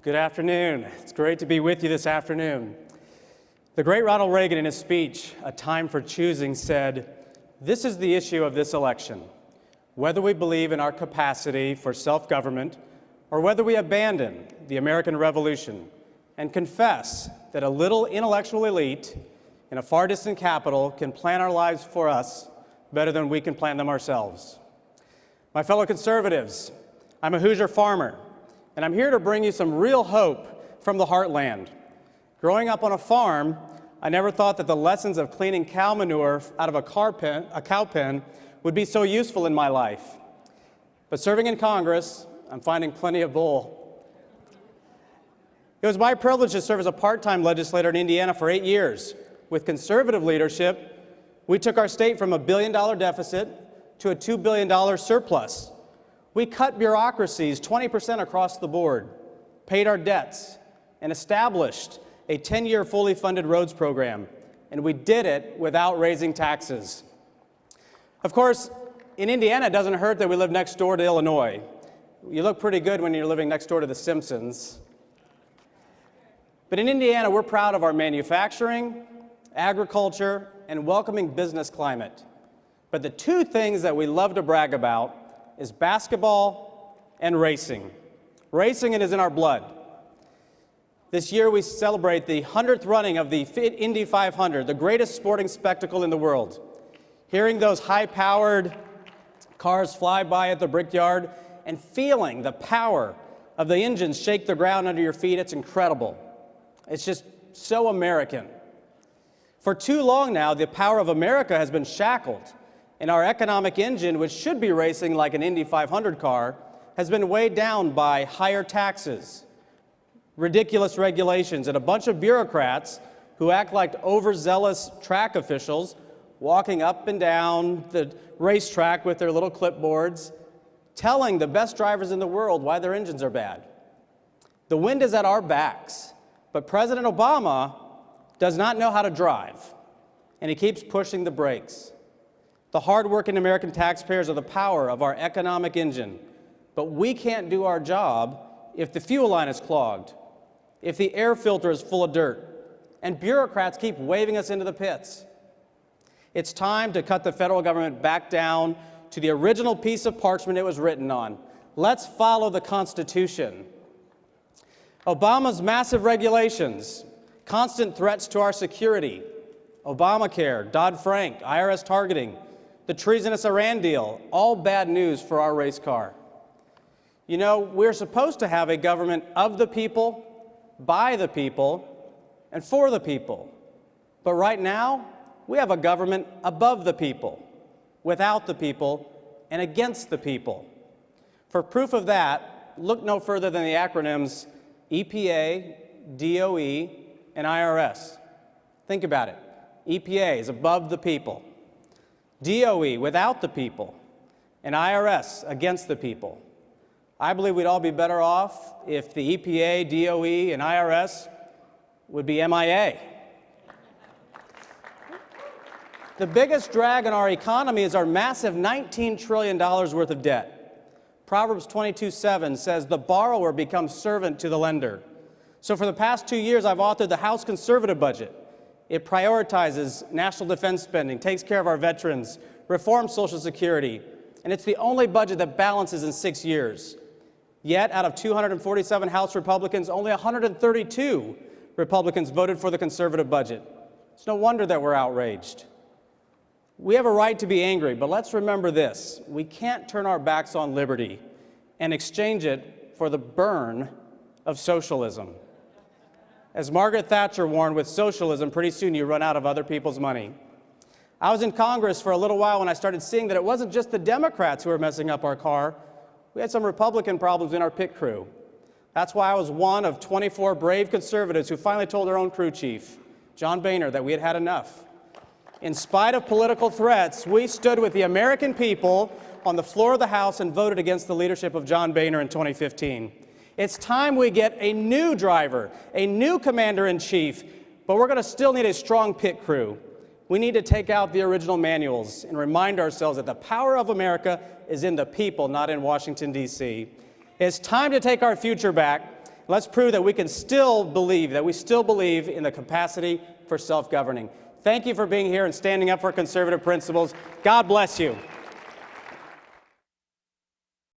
Good afternoon. It's great to be with you this afternoon. The great Ronald Reagan, in his speech, A Time for Choosing, said, "This is the issue of this election, whether we believe in our capacity for self-government or whether we abandon the American Revolution and confess that a little intellectual elite in a far distant capital can plan our lives for us better than we can plan them ourselves." My fellow conservatives, I'm a Hoosier farmer, and I'm here to bring you some real hope from the heartland. Growing up on a farm, I never thought that the lessons of cleaning cow manure out of a cow pen would be so useful in my life. But serving in Congress, I'm finding plenty of bull. It was my privilege to serve as a part-time legislator in Indiana for 8 years. With conservative leadership, we took our state from a $1 billion deficit to a $2 billion surplus. We cut bureaucracies 20% across the board, paid our debts, and established a 10-year fully funded roads program. And we did it without raising taxes. Of course, in Indiana, it doesn't hurt that we live next door to Illinois. You look pretty good when you're living next door to the Simpsons. But in Indiana, we're proud of our manufacturing, agriculture, and welcoming business climate. But the two things that we love to brag about is basketball and racing. Racing is in our blood. This year we celebrate the 100th running of the Indy 500, the greatest sporting spectacle in the world. Hearing those high-powered cars fly by at the Brickyard and feeling the power of the engines shake the ground under your feet, it's incredible. It's just so American. For too long now, the power of America has been shackled, and our economic engine, which should be racing like an Indy 500 car, has been weighed down by higher taxes, ridiculous regulations, and a bunch of bureaucrats who act like overzealous track officials walking up and down the racetrack with their little clipboards, telling the best drivers in the world why their engines are bad. The wind is at our backs, but President Obama does not know how to drive, and he keeps pushing the brakes. The hardworking American taxpayers are the power of our economic engine, but we can't do our job if the fuel line is clogged, if the air filter is full of dirt, and bureaucrats keep waving us into the pits. It's time to cut the federal government back down to the original piece of parchment it was written on. Let's follow the Constitution. Obama's massive regulations, constant threats to our security, Obamacare, Dodd-Frank, IRS targeting, the treasonous Iran deal, all bad news for our race car. You know, we're supposed to have a government of the people, by the people, and for the people. But right now, we have a government above the people, without the people, and against the people. For proof of that, look no further than the acronyms EPA, DOE, and IRS. Think about it. EPA is above the people, DOE without the people, and IRS against the people. I believe we'd all be better off if the EPA, DOE, and IRS would be MIA. The biggest drag on our economy is our massive $19 trillion worth of debt. Proverbs 22:7 says, "The borrower becomes servant to the lender." So for the past 2 years, I've authored the House conservative budget. It prioritizes national defense spending, takes care of our veterans, reforms Social Security, and it's the only budget that balances in 6 years. Yet, out of 247 House Republicans, only 132 Republicans voted for the conservative budget. It's no wonder that we're outraged. We have a right to be angry, but let's remember this. We can't turn our backs on liberty and exchange it for the burn of socialism. As Margaret Thatcher warned, with socialism, pretty soon you run out of other people's money. I was in Congress for a little while when I started seeing that it wasn't just the Democrats who were messing up our car. We had some Republican problems in our pit crew. That's why I was one of 24 brave conservatives who finally told their own crew chief, John Boehner, that we had had enough. In spite of political threats, we stood with the American people on the floor of the House and voted against the leadership of John Boehner in 2015. It's time we get a new driver, a new commander-in-chief, but we're going to still need a strong pit crew. We need to take out the original manuals and remind ourselves that the power of America is in the people, not in Washington, D.C. It's time to take our future back. Let's prove that we can still believe, that we still believe in the capacity for self-governing. Thank you for being here and standing up for conservative principles. God bless you.